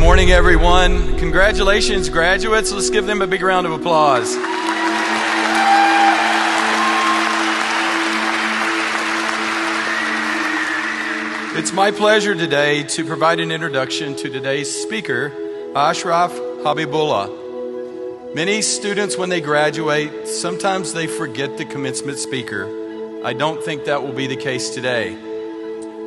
morning, everyone. Congratulations, graduates. Let's give them a big round of applause. It's my pleasure today to provide an introduction to today's speaker, Ashraf Habibullah. Many students, when they graduate, sometimes they forget the commencement speaker. I don't think that will be the case today.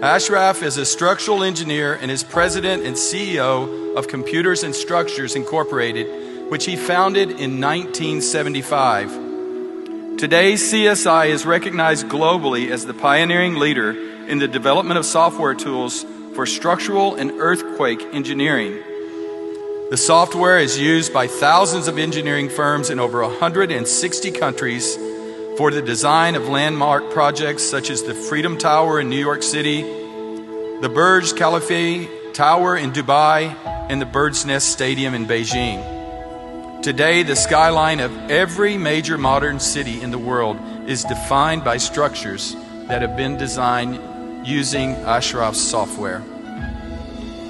Ashraf is a structural engineer and is president and CEO of Computers and Structures Incorporated, which he founded in 1975. Today, CSI is recognized globally as the pioneering leader in the development of software tools for structural and earthquake engineering. The software is used by thousands of engineering firms in over 160 countries for the design of landmark projects such as the Freedom Tower in New York City, the Burj Khalifa Tower in Dubai, and the Bird's Nest Stadium in Beijing. Today, the skyline of every major modern city in the world is defined by structures that have been designed using Ashraf's software.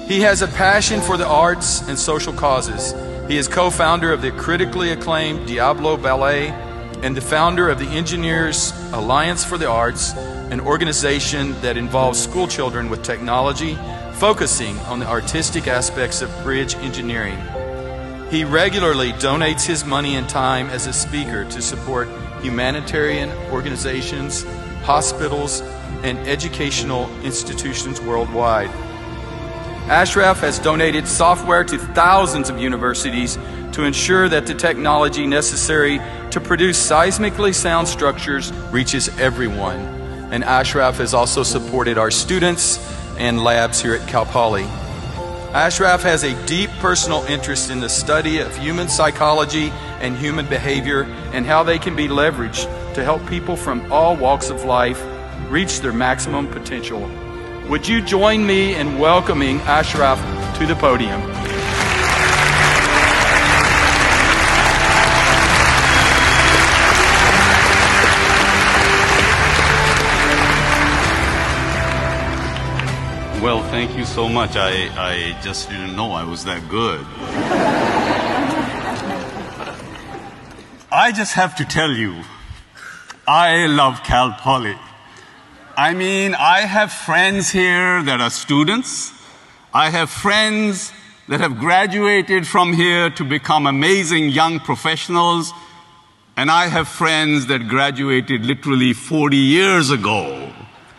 He has a passion for the arts and social causes. He is co-founder of the critically acclaimed Diablo Ballet and the founder of the Engineers Alliance for the Arts, an organization that involves school children with technology, focusing on the artistic aspects of bridge engineering. He regularly donates his money and time as a speaker to support humanitarian organizations, hospitals, and educational institutions worldwide. Ashraf has donated software to thousands of universities to ensure that the technology necessary to produce seismically sound structures reaches everyone. And Ashraf has also supported our students and labs here at Cal Poly. Ashraf has a deep personal interest in the study of human psychology and human behavior and how they can be leveraged to help people from all walks of life reach their maximum potential. Would you join me in welcoming Ashraf to the podium? Well, thank you so much. I just didn't know I was that good. I just have to tell you, I love Cal Poly. I mean, I have friends here that are students. I have friends that have graduated from here to become amazing young professionals. And I have friends that graduated literally 40 years ago.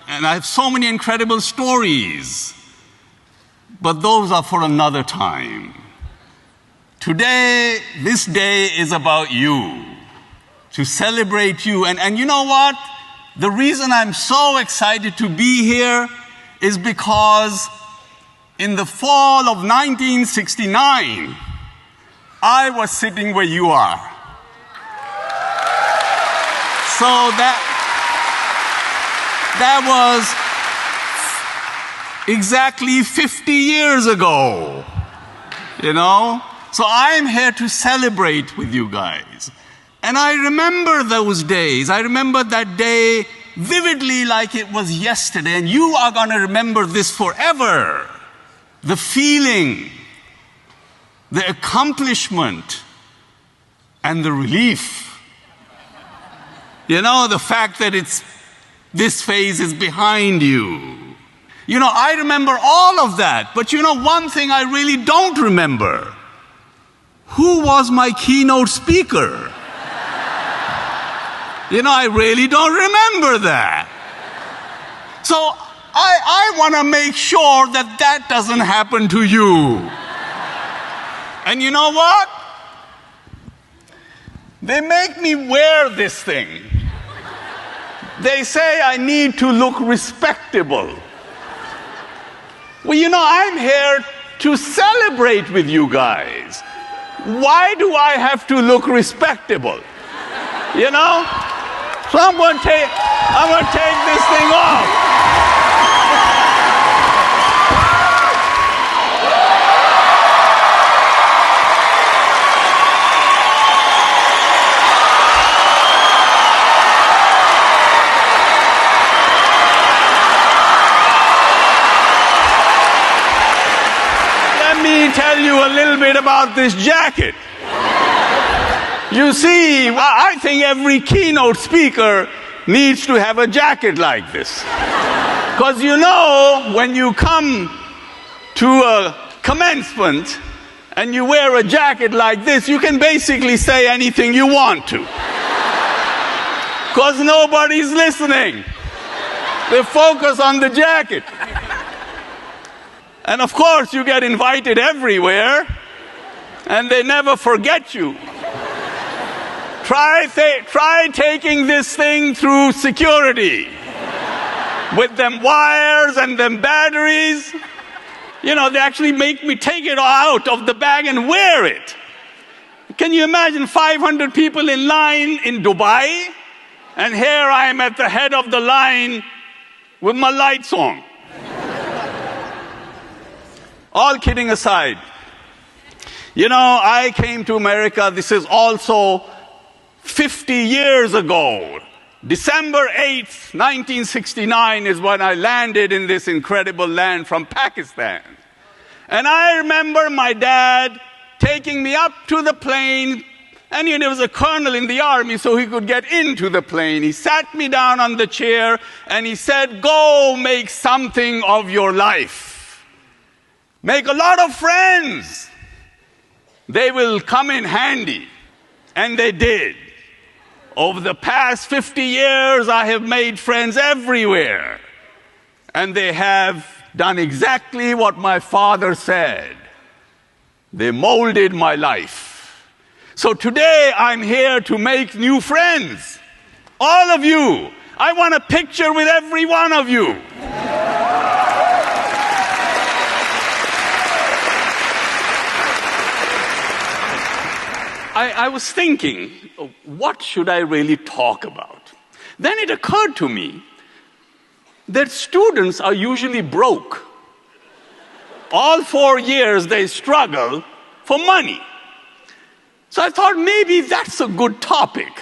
And I have so many incredible stories. But those are for another time. Today, this day is about you, to celebrate you. And you know what? The reason I'm so excited to be here is because in the fall of 1969, I was sitting where you are. So that was exactly 50 years ago, you know? So I'm here to celebrate with you guys. And I remember those days. I remember that day vividly like it was yesterday. And you are going to remember this forever. The feeling, the accomplishment, and the relief. You know, the fact that this phase is behind you. You know, I remember all of that. But you know, one thing I really don't remember. Who was my keynote speaker? You know, I really don't remember that. So I want to make sure that that doesn't happen to you. And you know what? They make me wear this thing. They say I need to look respectable. Well, you know, I'm here to celebrate with you guys. Why do I have to look respectable? You know? So I'm going to take this thing off. tell you a little bit about this jacket. You see, I think every keynote speaker needs to have a jacket like this. Because you know, when you come to a commencement and you wear a jacket like this, you can basically say anything you want to. Because nobody's listening. They focus on the jacket. And of course, you get invited everywhere, and they never forget you. Try taking this thing through security with them wires and them batteries. You know, they actually make me take it out of the bag and wear it. Can you imagine 500 people in line in Dubai? And here I am at the head of the line with my lights on. All kidding aside, you know, I came to America, this is also 50 years ago. December 8th, 1969 is when I landed in this incredible land from Pakistan. And I remember my dad taking me up to the plane, and there was a colonel in the army, so he could get into the plane. He sat me down on the chair, and he said, "Go make something of your life. Make a lot of friends. They will come in handy." And they did. Over the past 50 years, I have made friends everywhere. And they have done exactly what my father said. They molded my life. So today, I'm here to make new friends. All of you. I want a picture with every one of you. I was thinking, what should I really talk about? Then it occurred to me that students are usually broke. All 4 years they struggle for money. So I thought maybe that's a good topic,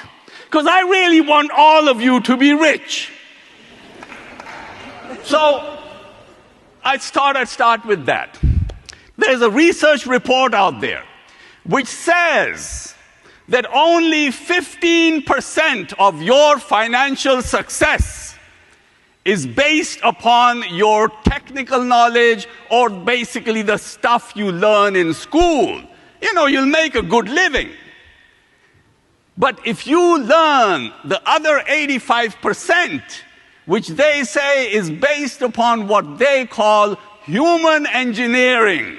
because I really want all of you to be rich. So I thought I'd start with that. There's a research report out there which says that only 15% of your financial success is based upon your technical knowledge or basically the stuff you learn in school. You know, you'll make a good living. But if you learn the other 85%, which they say is based upon what they call human engineering,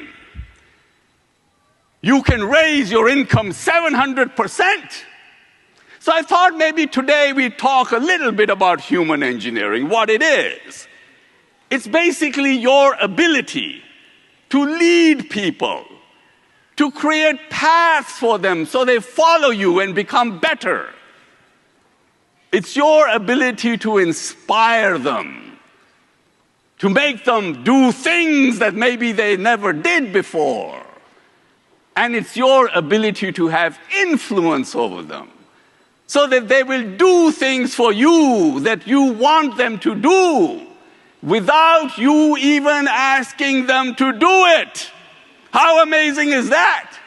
you can raise your income 700%. So I thought maybe today we'd talk a little bit about human engineering, what it is. It's basically your ability to lead people, to create paths for them so they follow you and become better. It's your ability to inspire them, to make them do things that maybe they never did before. And it's your ability to have influence over them so that they will do things for you that you want them to do without you even asking them to do it. How amazing is that?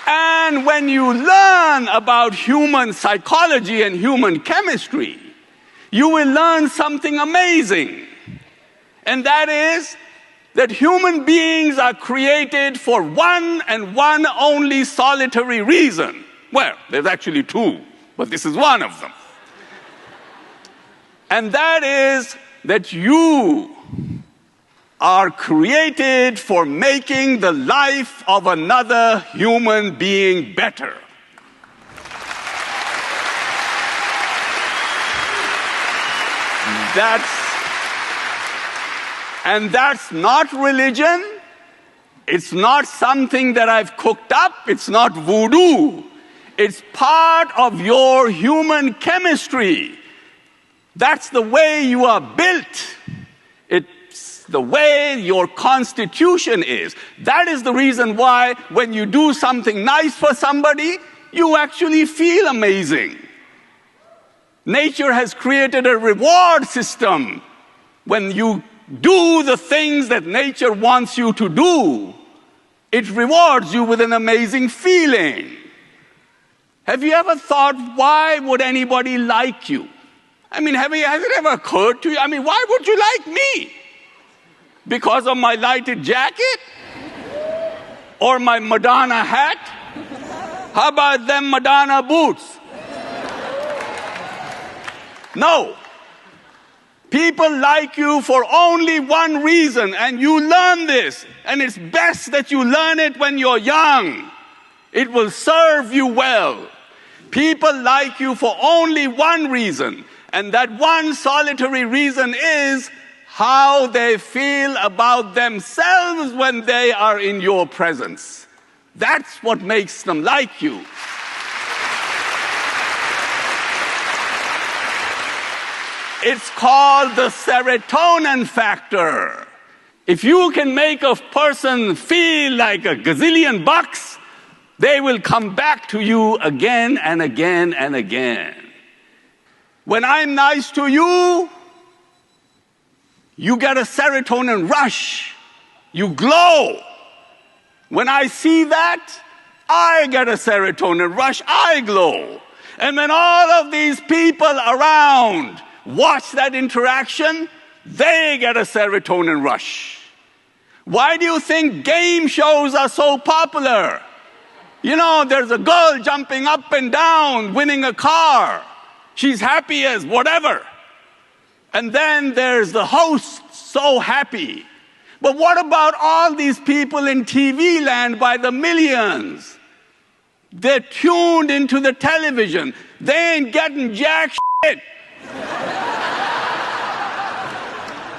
And when you learn about human psychology and human chemistry, you will learn something amazing. And that is that human beings are created for one and one only solitary reason. Well, there's actually two, but this is one of them. And that is that you are created for making the life of another human being better. That's not religion. It's not something that I've cooked up. It's not voodoo. It's part of your human chemistry. That's the way you are built. It's the way your constitution is. That is the reason why when you do something nice for somebody, you actually feel amazing. Nature has created a reward system when you do the things that nature wants you to do, it rewards you with an amazing feeling. Have you ever thought, why would anybody like you? I mean, has it ever occurred to you? I mean, why would you like me? Because of my lighted jacket? Or my Madonna hat? How about them Madonna boots? No. People like you for only one reason, and you learn this, and it's best that you learn it when you're young. It will serve you well. People like you for only one reason, and that one solitary reason is how they feel about themselves when they are in your presence. That's what makes them like you. It's called the serotonin factor. If you can make a person feel like a gazillion bucks, they will come back to you again and again and again. When I'm nice to you, you get a serotonin rush. You glow. When I see that, I get a serotonin rush. I glow. And when all of these people around watch that interaction, they get a serotonin rush. Why do you think game shows are so popular? You know, there's a girl jumping up and down, winning a car. She's happy as whatever. And then there's the host, so happy. But what about all these people in TV land by the millions? They're tuned into the television. They ain't getting jack shit.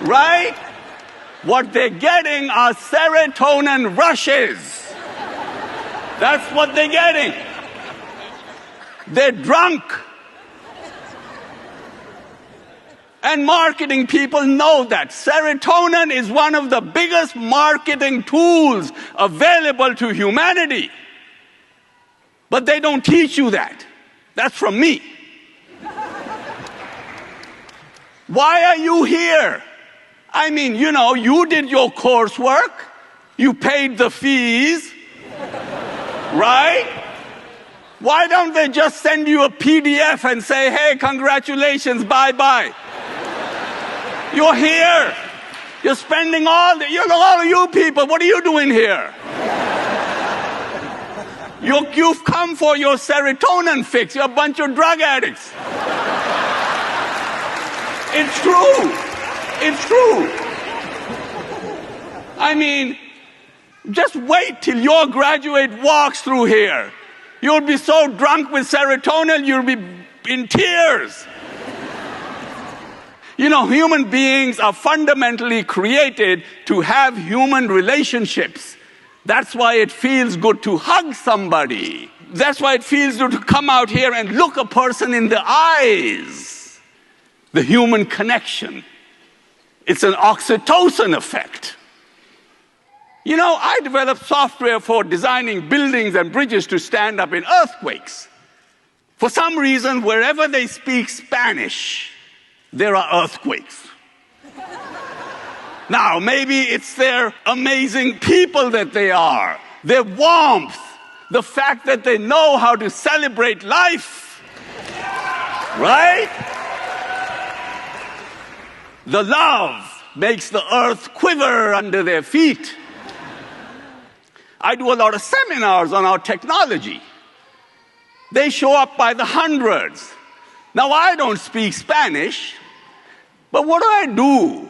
Right? What they're getting are serotonin rushes. That's what they're getting. They're drunk. And marketing people know that. Serotonin is one of the biggest marketing tools available to humanity. But they don't teach you that. That's from me. Why are you here? I mean, you know, you did your coursework. You paid the fees. Right? Why don't they just send you a PDF and say, hey, congratulations, bye-bye. You're here. You're spending all of you people, what are you doing here? You've come for your serotonin fix. You're a bunch of drug addicts. It's true. It's true. I mean, just wait till your graduate walks through here. You'll be so drunk with serotonin, you'll be in tears. You know, human beings are fundamentally created to have human relationships. That's why it feels good to hug somebody. That's why it feels good to come out here and look a person in the eyes. The human connection. It's an oxytocin effect. You know, I developed software for designing buildings and bridges to stand up in earthquakes. For some reason, wherever they speak Spanish, there are earthquakes. Now, maybe it's their amazing people that they are, their warmth, the fact that they know how to celebrate life. Right? The love makes the earth quiver under their feet. I do a lot of seminars on our technology. They show up by the hundreds. Now, I don't speak Spanish, but what do?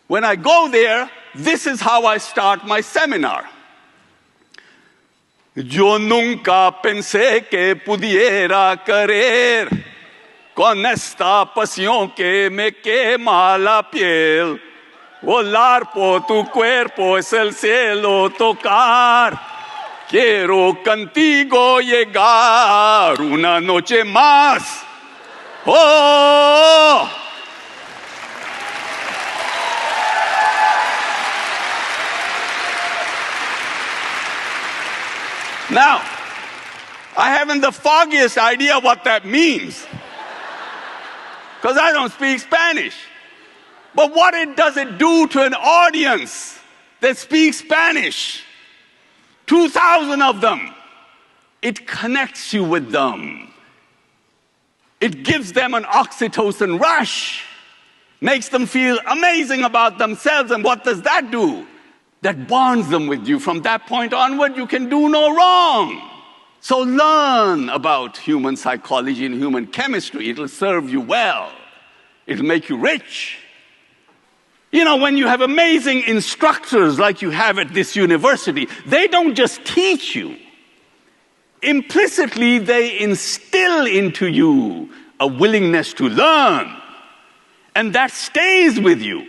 When I go there, this is how I start my seminar. Yo nunca pensé que pudiera querer con esta pasión que me quema la piel. Volar por tu cuerpo es el cielo tocar. Quiero contigo llegar una noche más. Oh! Now, I haven't the foggiest idea what that means, because I don't speak Spanish. But what does it do to an audience that speaks Spanish? 2,000 of them. It connects you with them. It gives them an oxytocin rush, makes them feel amazing about themselves. And what does that do? That bonds them with you. From that point onward, you can do no wrong. So learn about human psychology and human chemistry. It'll serve you well. It'll make you rich. You know, when you have amazing instructors like you have at this university, they don't just teach you. Implicitly, they instill into you a willingness to learn. And that stays with you.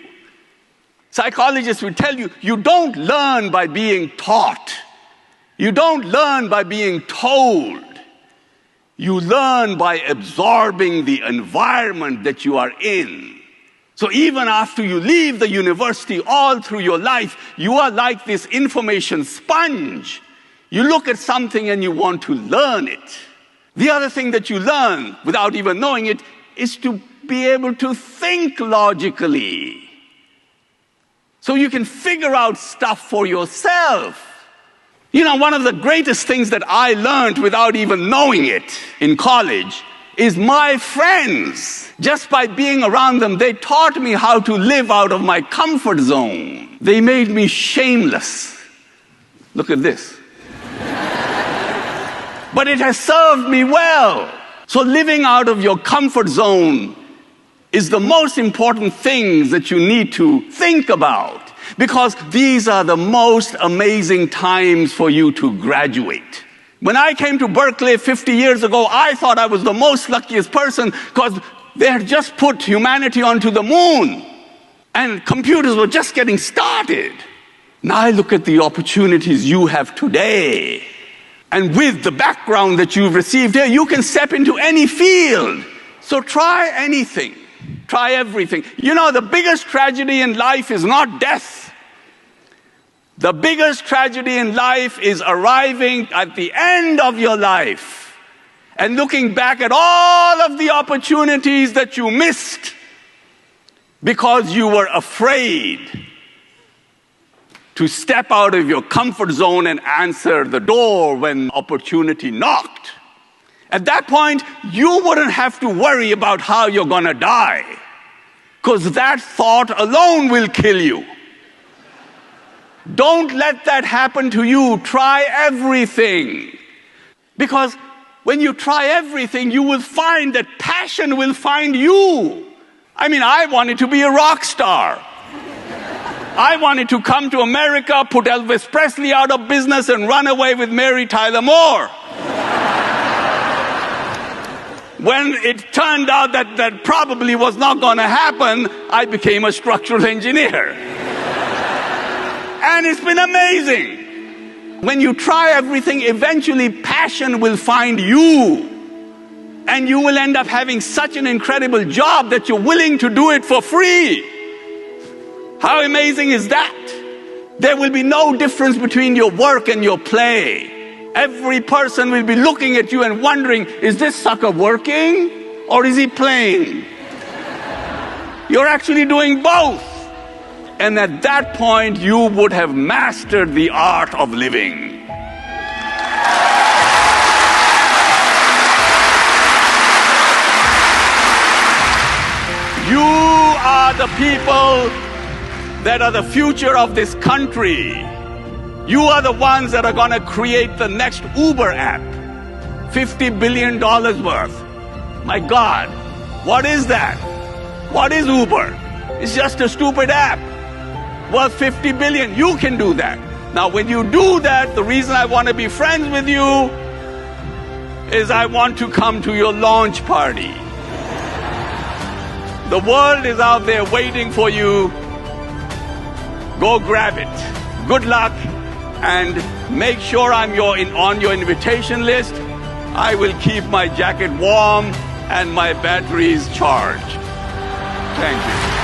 Psychologists will tell you, you don't learn by being taught. You don't learn by being told. You learn by absorbing the environment that you are in. So even after you leave the university, all through your life, you are like this information sponge. You look at something and you want to learn it. The other thing that you learn, without even knowing it, is to be able to think logically. So you can figure out stuff for yourself. You know, one of the greatest things that I learned without even knowing it in college is my friends. Just by being around them, they taught me how to live out of my comfort zone. They made me shameless. Look at this. But it has served me well. So living out of your comfort zone is the most important things that you need to think about, because these are the most amazing times for you to graduate. When I came to Berkeley 50 years ago, I thought I was the most luckiest person because they had just put humanity onto the moon and computers were just getting started. Now I look at the opportunities you have today. And with the background that you've received here, you can step into any field. So try anything. Try everything. You know, the biggest tragedy in life is not death. The biggest tragedy in life is arriving at the end of your life and looking back at all of the opportunities that you missed because you were afraid to step out of your comfort zone and answer the door when opportunity knocked. At that point, you wouldn't have to worry about how you're going to die, because that thought alone will kill you. Don't let that happen to you. Try everything. Because when you try everything, you will find that passion will find you. I mean, I wanted to be a rock star. I wanted to come to America, put Elvis Presley out of business, and run away with Mary Tyler Moore. When it turned out that that probably was not going to happen, I became a structural engineer. And it's been amazing. When you try everything, eventually passion will find you. And you will end up having such an incredible job that you're willing to do it for free. How amazing is that? There will be no difference between your work and your play. Every person will be looking at you and wondering, is this sucker working or is he playing? You're actually doing both. And at that point, you would have mastered the art of living. You are the people that are the future of this country. You are the ones that are going to create the next Uber app. $50 billion worth. My God, what is that? What is Uber? It's just a stupid app worth $50 billion. You can do that. Now, when you do that, the reason I want to be friends with you is I want to come to your launch party. The world is out there waiting for you. Go grab it. Good luck, and make sure I'm on your invitation list. I will keep my jacket warm and my batteries charged. Thank you.